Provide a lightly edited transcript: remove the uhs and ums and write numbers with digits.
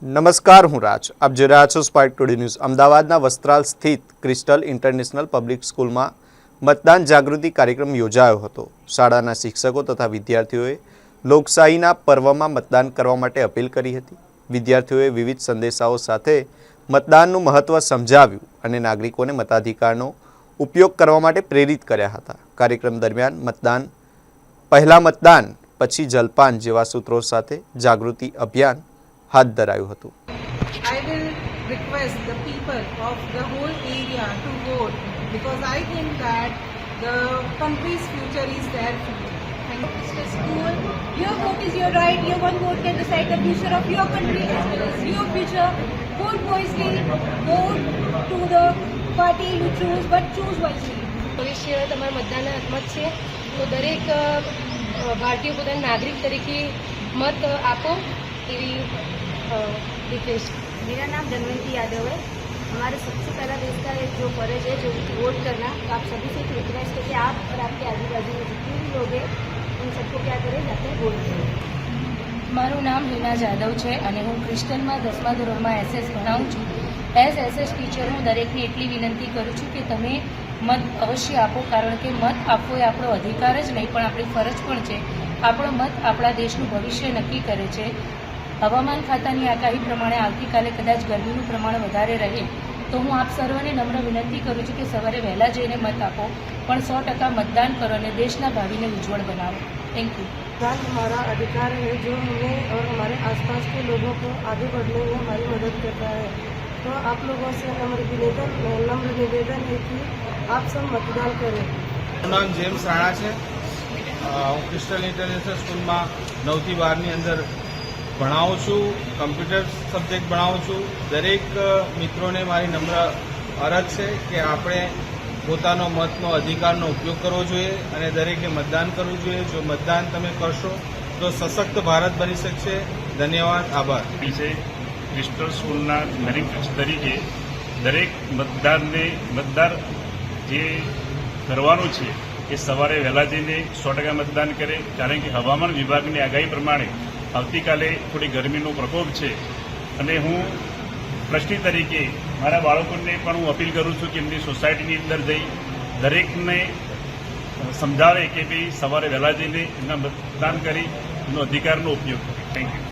નમસ્કાર, હું રાજ. આપ જોઈ રહ્યા છો સ્પાર્ક ટુડે ન્યૂઝ. અમદાવાદના વસ્ત્રાલ સ્થિત ક્રિસ્ટલ ઇન્ટરનેશનલ પબ્લિક સ્કૂલમાં મતદાન જાગૃતિ કાર્યક્રમ યોજાયો હતો. શાળાના શિક્ષકો તથા વિદ્યાર્થીઓએ લોકશાહીના પર્વમાં મતદાન કરવા માટે અપીલ કરી હતી. વિદ્યાર્થીઓએ વિવિધ સંદેશાઓ સાથે મતદાનનું મહત્વ સમજાવ્યું અને નાગરિકોને મતાધિકારનો ઉપયોગ કરવા માટે પ્રેરિત કર્યા હતા. કાર્યક્રમ દરમિયાન મતદાન પહેલા મતદાન પછી જલપાન જેવા સૂત્રો સાથે જાગૃતિ અભિયાન હાથ ધરાયું હતું. I will request the people of the whole area to vote because I think that the country's future is their future. Thank you. Mr. School, your vote is your right. Your one vote can decide the future of your country as well as your future. Vote wisely. Vote to the party you choose, but choose wisely. ભવિષ્ય તમારા મતદાનના હાથમાં જ છે, તો દરેક ભારતીય પોતાના નાગરિક તરીકે મત આપો એવી रिक्वेस्ट। मेरा नाम धनवंती यादव है। हमारे सबसे पहला देश का एक जो फर्ज है जो वोट करना, तो आप सभी से एक रिक्वेस्ट है कि आप और आपके आजू बाजू में जितने भी लोग हैं उन सबको क्या करें, जाते वोट करें। મારું નામ હિના જાદવ છે અને હું ક્રિસ્ટલમાં 10મા ધોરણમાં એસએસ ભણાવું છું. એઝ એસએસ ટીચર હું દરેકને એટલી વિનંતી કરું છું કે તમે મત અવશ્ય આપો, કારણ કે મત આપવો એ આપણો અધિકાર જ નહીં પણ આપણી ફરજ પણ છે. આપણો મત આપણા દેશનું ભવિષ્ય નક્કી કરે છે. હવામાન ખાતાની આગાહી પ્રમાણે આવતીકાલે કદાચ ગરમીનું પ્રમાણ વધારે રહે, તો હું આપ સર્વને નમ્ર વિનંતી કરું છું કે સવારે વહેલા જઈને મત આપો, પણ 100% मतदान करो અને દેશના ભાવિને ઉજ્જવળ બનાવો. Thank you. मतदान हमारा अधिकार है जो हमें और हमारे आसपास के लोगों को आगे बढ़ने में हमारी मदद करता है. तो आप लोगों से नम्र निवेदन है कि आप सब मतदान करें. નામ જેમ્સ રાણા છે. હું ક્રિસ્ટલ ઇન્ટરનેશનલ સ્કૂલમાં 9 થી 12ની અંદર ભણાવું છું. કમ્પ્યુટર સબ્જેક્ટ ભણાવું છું. દરેક મિત્રોને મારી નમ્ર અરજ છે કે આપણે પોતાનો મતનો અધિકારનો ઉપયોગ કરવો જોઈએ અને દરેકે મતદાન કરવું જોઈએ. જો મતદાન તમે કરશો તો સશક્ત ભારત બની શકશે. ધન્યવાદ, આભાર. ક્રિસ્ટલ સ્કૂલના મેનેજર તરીકે દરેક મતદાર જે કરવાનું છે એ સવારે વહેલા જઈને 100% મતદાન કરે, કારણ કે હવામાન વિભાગની આગાહી પ્રમાણે આવતીકાલે થોડી ગરમીનો પ્રકોપ છે અને હું ટ્રસ્ટી તરીકે મારા બાળકોને પણ હું અપીલ કરું છું કે એમની સોસાયટીની અંદર જઈ દરેકને સમજાવે કે ભાઈ સવારે વહેલા જઈને એમના મતદાન કરી એમનો અધિકારનો ઉપયોગ કરે. Thank you.